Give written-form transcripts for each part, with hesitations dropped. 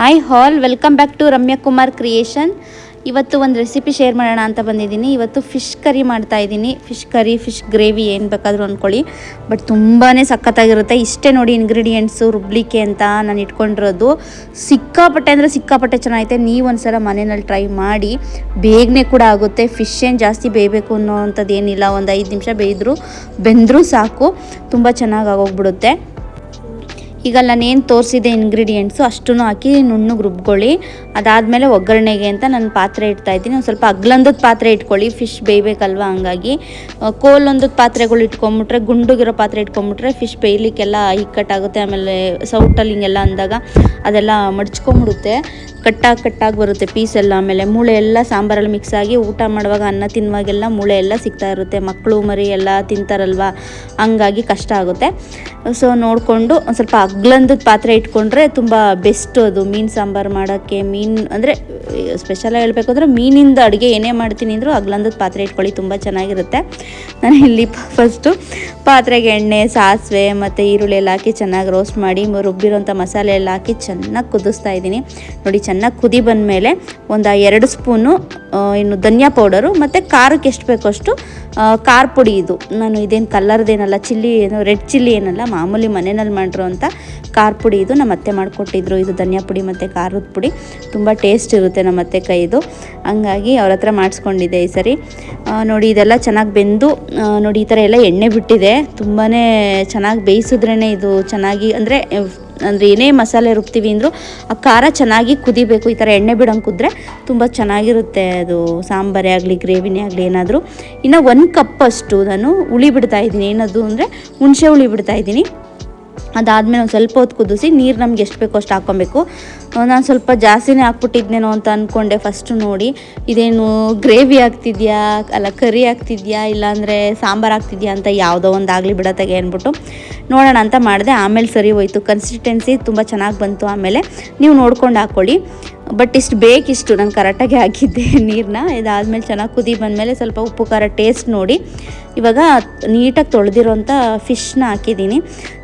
Hi all, welcome back to Ramya Kumar creation. ಇವತ್ತು ಒಂದು recipe share ಮಾಡೋಣ ಅಂತ ಬಂದಿದ್ದೀನಿ. ಇವತ್ತು ಫಿಶ್ ಕರಿ ಮಾಡ್ತಾ ಇದ್ದೀನಿ. ಫಿಶ್ ಕರಿ, ಫಿಶ್ ಗ್ರೇವಿ ಏನು ಬೇಕಾದರೂ ಅಂದ್ಕೊಳ್ಳಿ, ಬಟ್ ತುಂಬಾ ಸಖತ್ತಾಗಿರುತ್ತೆ. ಇಷ್ಟೇ ನೋಡಿ ಇಂಗ್ರೀಡಿಯೆಂಟ್ಸು ರುಬ್ಲಿಕ್ಕೆ ಅಂತ ನಾನು ಇಟ್ಕೊಂಡಿರೋದು. ಸಿಕ್ಕಾಪಟ್ಟೆ ಅಂದರೆ ಸಿಕ್ಕಾಪಟ್ಟೆ ಚೆನ್ನಾಗೈತೆ. ನೀವು ಒಂದ್ಸಲ ಮನೆಯಲ್ಲಿ ಟ್ರೈ ಮಾಡಿ. ಬೇಗನೆ ಕೂಡ ಆಗುತ್ತೆ. ಫಿಶ್ ಏನು ಜಾಸ್ತಿ ಬೇಯಬೇಕು ಅನ್ನೋ ಅಂಥದ್ದು ಏನಿಲ್ಲ. ಒಂದು 5 ನಿಮಿಷ ಬೆಂದರೂ ಸಾಕು, ತುಂಬ ಚೆನ್ನಾಗಿ ಆಗೋಗ್ಬಿಡುತ್ತೆ. ಈಗ ನಾನೇನು ತೋರಿಸಿದೆ ಇಂಗ್ರೀಡಿಯೆಂಟ್ಸು ಅಷ್ಟೂ ಹಾಕಿ ನುಣ್ಣಗೆ ರುಬ್ಕೊಳ್ಳಿ. ಅದಾದಮೇಲೆ ಒಗ್ಗರಣೆಗೆ ಅಂತ ನಾನು ಪಾತ್ರೆ ಇಡ್ತಾಯಿದ್ದೀನಿ. ಒಂದು ಸ್ವಲ್ಪ ಅಗ್ಲಂದದ ಪಾತ್ರೆ ಇಟ್ಕೊಳ್ಳಿ, ಫಿಶ್ ಬೇಯಬೇಕಲ್ವ. ಹಂಗಾಗಿ ಕೋಲೊಂದದ ಪಾತ್ರೆಗಳು ಇಟ್ಕೊಂಬಿಟ್ರೆ, ಗುಂಡುಗಿರೋ ಪಾತ್ರೆ ಇಟ್ಕೊಂಬಿಟ್ರೆ ಫಿಶ್ ಬೇಯಲಿಕ್ಕೆಲ್ಲ ಇಕ್ಕಟ್ಟಾಗುತ್ತೆ. ಆಮೇಲೆ ಸೌಟಲ್ಲಿ ಹಿಂಗೆಲ್ಲ ಅಂದಾಗ ಅದೆಲ್ಲ ಮಡ್ಚ್ಕೊಂಬಿಡುತ್ತೆ, ಕಟ್ಟಾಗಿ ಬರುತ್ತೆ ಪೀಸೆಲ್ಲ. ಆಮೇಲೆ ಮೂಳೆ ಎಲ್ಲ ಸಾಂಬಾರಲ್ಲಿ ಮಿಕ್ಸ್ ಆಗಿ ಊಟ ಮಾಡುವಾಗ, ಅನ್ನ ತಿನ್ನುವಾಗೆಲ್ಲ ಮೂಳೆ ಎಲ್ಲ ಸಿಗ್ತಾ ಇರುತ್ತೆ. ಮಕ್ಕಳು ಮರಿ ಎಲ್ಲ ತಿಂತಾರಲ್ವ, ಹಂಗಾಗಿ ಕಷ್ಟ ಆಗುತ್ತೆ. ಸೊ ನೋಡಿಕೊಂಡು ಒಂದು ಸ್ವಲ್ಪ ಅಗ್ಲಂದದ ಪಾತ್ರೆ ಇಟ್ಕೊಂಡ್ರೆ ತುಂಬ ಬೆಸ್ಟು ಅದು ಮೀನು ಸಾಂಬಾರು ಮಾಡೋಕ್ಕೆ. ಮೀನು ಅಂದರೆ ಸ್ಪೆಷಲಾಗಿ ಹೇಳಬೇಕು ಅಂದರೆ ಮೀನಿಂದ ಅಡುಗೆ ಏನೇ ಮಾಡ್ತೀನಿ ಅಂದರೂ ಅಗ್ಲಂದದ ಪಾತ್ರೆ ಇಟ್ಕೊಳ್ಳಿ, ತುಂಬ ಚೆನ್ನಾಗಿರುತ್ತೆ. ನಾನು ಇಲ್ಲಿ ಫಸ್ಟು ಪಾತ್ರೆಗೆ ಎಣ್ಣೆ, ಸಾಸಿವೆ ಮತ್ತು ಈರುಳ್ಳಿ ಎಲ್ಲ ಹಾಕಿ ಚೆನ್ನಾಗಿ ರೋಸ್ಟ್ ಮಾಡಿ ರುಬ್ಬಿರೋಂಥ ಮಸಾಲೆ ಎಲ್ಲ ಹಾಕಿ ಚೆನ್ನಾಗಿ ಕುದಿಸ್ತಾ ಇದ್ದೀನಿ. ನೋಡಿ, ಚೆನ್ನಾಗಿ ಕುದಿ ಬಂದಮೇಲೆ ಒಂದು 2 ಸ್ಪೂನು ಇನ್ನು ಧನಿಯಾ ಪೌಡರು ಮತ್ತು ಖಾರಕ್ಕೆ ಎಷ್ಟು ಬೇಕೋ ಅಷ್ಟು ಖಾರ ಪುಡಿ. ಇದು ನಾನು ಇದೇನು ಕಲ್ಲರ್ದೇನಲ್ಲ, ಚಿಲ್ಲಿ ಏನು ರೆಡ್ ಚಿಲ್ಲಿ ಏನಲ್ಲ, ಮಾಮೂಲಿ ಮನೆಯಲ್ಲಿ ಮಾಡಿರೋ ಅಂಥ ಖಾರ ಪುಡಿ. ಇದು ನಮ್ಮ ಅತ್ತೆ ಮಾಡಿಕೊಟ್ಟಿದ್ರು. ಇದು ಧನಿಯಾ ಪುಡಿ ಮತ್ತು ಖಾರದ ಪುಡಿ ತುಂಬ ಟೇಸ್ಟ್ ಇರುತ್ತೆ ನಮ್ಮ ಅತ್ತೆ ಕೈದು, ಹಂಗಾಗಿ ಅವ್ರ ಹತ್ರ ಮಾಡಿಸ್ಕೊಂಡಿದ್ದೆ ಈ ಸರಿ. ನೋಡಿ, ಇದೆಲ್ಲ ಚೆನ್ನಾಗಿ ಬೆಂದು ನೋಡಿ ಈ ಥರ ಎಲ್ಲ ಎಣ್ಣೆ ಬಿಟ್ಟಿದೆ. ತುಂಬಾ ಚೆನ್ನಾಗಿ ಬೇಯಿಸಿದ್ರೇ ಇದು ಚೆನ್ನಾಗಿ ಅಂದರೆ ಏನೇ ಮಸಾಲೆ ರುಬ್ತೀವಿ ಅಂದರೂ ಆ ಖಾರ ಚೆನ್ನಾಗಿ ಕುದಿಬೇಕು. ಈ ಥರ ಎಣ್ಣೆ ಬಿಡೋಂಗೆ ಕುದ್ರೆ ತುಂಬ ಚೆನ್ನಾಗಿರುತ್ತೆ ಅದು, ಸಾಂಬಾರೇ ಆಗಲಿ ಗ್ರೇವಿನೇ ಆಗಲಿ ಏನಾದರೂ. ಇನ್ನು 1 ಕಪ್ ಅಷ್ಟು ನಾನು ಹುಳಿ ಬಿಡ್ತಾಯಿದ್ದೀನಿ. ಏನದು ಅಂದರೆ ಹುಣಸೆ ಹುಳಿ ಬಿಡ್ತಾಯಿದ್ದೀನಿ. ಅದಾದಮೇಲೆ ಒಂದು ಸ್ವಲ್ಪ ಹೊತ್ತು ಕುದಿಸಿ ನೀರು ನಮ್ಗೆ ಎಷ್ಟು ಬೇಕೋ ಅಷ್ಟು ಹಾಕ್ಕೊಬೇಕು. ನಾನು ಸ್ವಲ್ಪ ಜಾಸ್ತಿನೇ ಹಾಕ್ಬಿಟ್ಟಿದ್ನೇನೋ ಅಂತ ಅಂದ್ಕೊಂಡೆ ಫಸ್ಟು. ನೋಡಿ, ಇದೇನು ಗ್ರೇವಿ ಆಗ್ತಿದೆಯಾ ಅಲ್ಲ ಕರಿ ಆಗ್ತಿದೆಯಾ ಇಲ್ಲಾಂದರೆ ಸಾಂಬಾರು ಆಗ್ತಿದೆಯಾ ಅಂತ ಯಾವುದೋ ಒಂದು ಆಗಲಿ ಬಿಡತ್ತಾಗೆ ಅಂದ್ಬಿಟ್ಟು ನೋಡೋಣ ಅಂತ ಮಾಡಿದೆ. ಆಮೇಲೆ ಸರಿ ಹೋಯ್ತು, ಕನ್ಸಿಸ್ಟೆನ್ಸಿ ತುಂಬ ಚೆನ್ನಾಗಿ ಬಂತು. ಆಮೇಲೆ ನೀವು ನೋಡ್ಕೊಂಡು ಹಾಕ್ಕೊಳ್ಳಿ, ಬಟ್ ಇಷ್ಟು ಬೇಕಿಷ್ಟು ನಾನು ಕರೆಕ್ಟಾಗಿ ಹಾಕಿದ್ದೆ ನೀರನ್ನ. ಇದಾದಮೇಲೆ ಚೆನ್ನಾಗಿ ಕುದಿ ಬಂದಮೇಲೆ ಸ್ವಲ್ಪ ಉಪ್ಪು ಖಾರ ಟೇಸ್ಟ್ ನೋಡಿ ಇವಾಗ ನೀಟಾಗಿ ತೊಳೆದಿರೋಂಥ ಫಿಶ್ನ ಹಾಕಿದ್ದೀನಿ.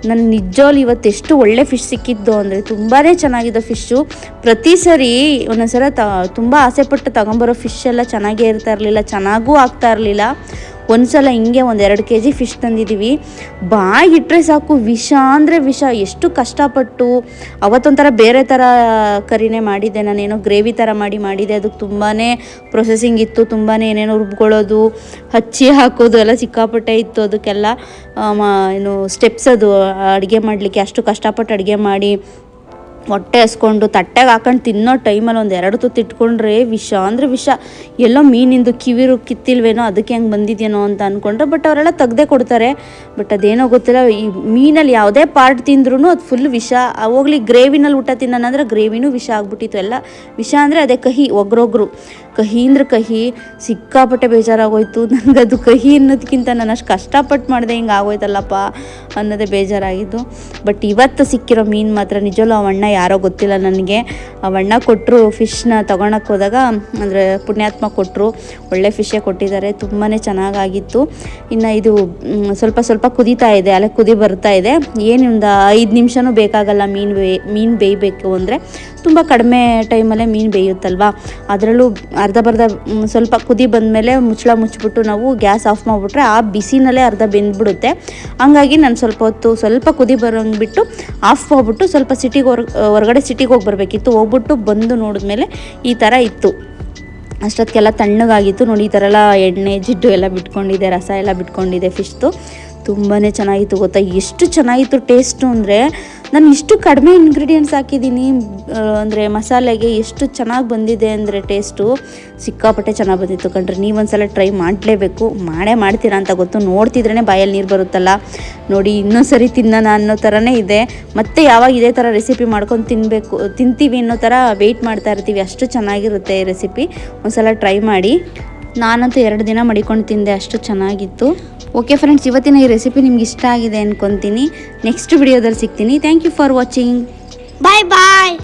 ನಾನು ನಿಜವಾಗ್ಲೂ ಇವತ್ತು ಎಷ್ಟು ಒಳ್ಳೆ ಫಿಶ್ ಸಿಕ್ಕಿದ್ದು ಅಂದರೆ ತುಂಬಾ ಚೆನ್ನಾಗಿದೆ ಫಿಶ್ಶು. ಪ್ರತಿ ಸರಿ ಒಂದೊಂದ್ಸಲ ತುಂಬ ಆಸೆಪಟ್ಟು ತೊಗೊಂಬರೋ ಫಿಶ್ ಎಲ್ಲ ಚೆನ್ನಾಗೇ ಇರ್ತಾ ಇರಲಿಲ್ಲ, ಚೆನ್ನಾಗೂ ಆಗ್ತಾ ಇರಲಿಲ್ಲ. ಒಂದು ಸಲ ಹಿಂಗೆ 1-2 kg ಫಿಶ್ ತಂದಿದ್ದೀವಿ. ಬಾಯಿಗಿಟ್ರೆ ಸಾಕು ವಿಷ ಅಂದರೆ ವಿಷ. ಎಷ್ಟು ಕಷ್ಟಪಟ್ಟು ಅವತ್ತೊಂಥರ ಬೇರೆ ಥರ ಕರಿನೇ ಮಾಡಿದ್ದೆ ನಾನೇನೋ ಗ್ರೇವಿ ಥರ ಮಾಡಿದ್ದೆ. ಅದಕ್ಕೆ ತುಂಬಾ ಪ್ರೊಸೆಸಿಂಗ್ ಇತ್ತು, ತುಂಬಾ ಏನೇನೋ ರುಬ್ಕೊಳ್ಳೋದು, ಹಚ್ಚಿ ಹಾಕೋದು ಎಲ್ಲ ಸಿಕ್ಕಾಪಟ್ಟೆ ಇತ್ತು. ಅದಕ್ಕೆಲ್ಲ ಏನು ಸ್ಟೆಪ್ಸ್ ಅದು ಅಡುಗೆ ಮಾಡಲಿಕ್ಕೆ. ಅಷ್ಟು ಕಷ್ಟಪಟ್ಟು ಅಡುಗೆ ಮಾಡಿ ಹೊಟ್ಟೆ ಹಸ್ಕೊಂಡು ತಟ್ಟೆಗೆ ಹಾಕೊಂಡು ತಿನ್ನೋ ಟೈಮಲ್ಲಿ 1-2 ತುತ್ತು ಇಟ್ಕೊಂಡ್ರೆ ವಿಷ ಅಂದರೆ ವಿಷ. ಎಲ್ಲೋ ಮೀನಿಂದು ಕಿವಿರು ಕಿತ್ತಿಲ್ವೇನೋ, ಅದಕ್ಕೆ ಹೆಂಗೆ ಬಂದಿದೆಯೇನೋ ಅಂತ ಅಂದ್ಕೊಂಡ್ರೆ, ಬಟ್ ಅವರೆಲ್ಲ ತೆಗ್ದೇ ಕೊಡ್ತಾರೆ. ಬಟ್ ಅದೇನೋ ಗೊತ್ತಿಲ್ಲ, ಈ ಮೀನಲ್ಲಿ ಯಾವುದೇ ಪಾರ್ಟ್ ತಿಂದ್ರೂ ಅದು ಫುಲ್ ವಿಷ. ಹೋಗ್ಲಿ ಗ್ರೇವಿನಲ್ಲಿ ಊಟ ತಿನ್ನೋಣಂದ್ರೆ ಗ್ರೇವಿನೂ ವಿಷ ಆಗ್ಬಿಟ್ಟಿತ್ತು. ಎಲ್ಲ ವಿಷ ಅಂದರೆ ಅದೇ ಕಹಿ, ಒಗ್ರೊಗ್ರು ಕಹಿ ಅಂದ್ರೆ ಕಹಿ. ಸಿಕ್ಕಾಪಟ್ಟೆ ಬೇಜಾರಾಗೋಯ್ತು ನನಗದು. ಕಹಿ ಅನ್ನೋದಕ್ಕಿಂತ ನಾನು ಅಷ್ಟು ಕಷ್ಟಪಟ್ಟು ಮಾಡಿದೆ, ಹಿಂಗೆ ಆಗೋಯ್ತಲ್ಲಪ್ಪ ಅನ್ನೋದೇ ಬೇಜಾರಾಗಿದ್ದು. ಬಟ್ ಇವತ್ತು ಸಿಕ್ಕಿರೋ ಮೀನು ಮಾತ್ರ ನಿಜವಲ್ಲೂ ಅವಣ್ಣ ಯಾರೋ ಗೊತ್ತಿಲ್ಲ ನನಗೆ, ಅವಣ್ಣ ಕೊಟ್ಟರು ಫಿಶ್ನ ತೊಗೊಳಕ್ಕೆ ಹೋದಾಗ. ಅಂದರೆ ಪುಣ್ಯಾತ್ಮ ಕೊಟ್ಟರು, ಒಳ್ಳೆ ಫಿಶೇ ಕೊಟ್ಟಿದ್ದಾರೆ, ತುಂಬಾ ಚೆನ್ನಾಗಾಗಿತ್ತು. ಇನ್ನು ಇದು ಸ್ವಲ್ಪ ಕುದೀತಾ ಇದೆ, ಅಲ್ಲೇ ಕುದಿ ಬರ್ತಾ ಇದೆ. ಏನು ಒಂದು 5 ನಿಮಿಷನೂ ಬೇಕಾಗಲ್ಲ ಮೀನು ಬೇಯಬೇಕು ಅಂದರೆ. ತುಂಬ ಕಡಿಮೆ ಟೈಮಲ್ಲೇ ಮೀನು ಬೇಯುತ್ತಲ್ವ. ಅದರಲ್ಲೂ ಅರ್ಧ ಸ್ವಲ್ಪ ಕುದಿ ಬಂದಮೇಲೆ ಮುಚ್ಚಳ ಮುಚ್ಚಿಬಿಟ್ಟು ನಾವು ಗ್ಯಾಸ್ ಆಫ್ ಮಾಡಿಬಿಟ್ರೆ ಆ ಬಿಸಿನಲ್ಲೇ ಅರ್ಧ ಬೆಂದ್ಬಿಡುತ್ತೆ. ಹಂಗಾಗಿ ನಾನು ಸ್ವಲ್ಪ ಕುದಿ ಬರೋಂಗೆ ಬಿಟ್ಟು ಆಫ್ ಮಾಡಿಬಿಟ್ಟು ಸ್ವಲ್ಪ ಹೊರಗಡೆ ಸಿಟಿಗೆ ಹೋಗಿ ಬರಬೇಕಿತ್ತು. ಹೋಗ್ಬಿಟ್ಟು ಬಂದು ನೋಡಿದ್ಮೇಲೆ ಈ ಥರ ಇತ್ತು. ಅಷ್ಟೊತ್ತಿಗೆಲ್ಲ ತಣ್ಣಗಾಗಿತ್ತು. ನೋಡಿ, ಈ ಥರ ಎಲ್ಲ ಎಣ್ಣೆ ಜಿಡ್ಡು ಎಲ್ಲ ಬಿಟ್ಕೊಂಡಿದೆ, ರಸ ಎಲ್ಲ ಬಿಟ್ಕೊಂಡಿದೆ ಫಿಶ್ದು. ತುಂಬಾ ಚೆನ್ನಾಗಿತ್ತು ಗೊತ್ತಾ, ಎಷ್ಟು ಚೆನ್ನಾಗಿತ್ತು ಟೇಸ್ಟು ಅಂದರೆ. ನಾನು ಇಷ್ಟು ಕಡಿಮೆ ಇಂಗ್ರೀಡಿಯೆಂಟ್ಸ್ ಹಾಕಿದ್ದೀನಿ ಅಂದರೆ ಮಸಾಲೆಗೆ ಎಷ್ಟು ಚೆನ್ನಾಗಿ ಬಂದಿದೆ ಅಂದರೆ ಟೇಸ್ಟು ಸಿಕ್ಕಾಪಟ್ಟೆ ಚೆನ್ನಾಗಿ ಬಂದಿತ್ತು ಕಣ್ರಿ. ನೀವೊಂದ್ಸಲ ಟ್ರೈ ಮಾಡಲೇಬೇಕು, ಮಾಡ್ತೀರಾ ಅಂತ ಗೊತ್ತು, ನೋಡ್ತಿದ್ರೇ ಬಾಯಲ್ಲಿ ನೀರು ಬರುತ್ತಲ್ಲ. ನೋಡಿ, ಇನ್ನೊಂದು ಸರಿ ತಿನ್ನೋಣ ಅನ್ನೋ ಥರನೇ ಇದೆ. ಮತ್ತೆ ಯಾವಾಗ ಇದೇ ಥರ ರೆಸಿಪಿ ಮಾಡ್ಕೊಂಡು ತಿಂತೀವಿ ಅನ್ನೋ ಥರ ವೆಯ್ಟ್ ಮಾಡ್ತಾ ಇರ್ತೀವಿ, ಅಷ್ಟು ಚೆನ್ನಾಗಿರುತ್ತೆ ಈ ರೆಸಿಪಿ. ಒಂದ್ಸಲ ಟ್ರೈ ಮಾಡಿ. ನಾನಂತೂ 2 ದಿನ ಮಡಿಕೊಂಡು ತಿಂದೆ, ಅಷ್ಟು ಚೆನ್ನಾಗಿತ್ತು. ಓಕೆ ಫ್ರೆಂಡ್ಸ್, ಇವತ್ತಿನ ಈ ರೆಸಿಪಿ ನಿಮ್ಗೆ ಇಷ್ಟ ಆಗಿದೆ ಅಂದ್ಕೊತೀನಿ. ನೆಕ್ಸ್ಟ್ ವಿಡಿಯೋದಲ್ಲಿ ಸಿಗ್ತೀನಿ. Thank you for watching. Bye bye.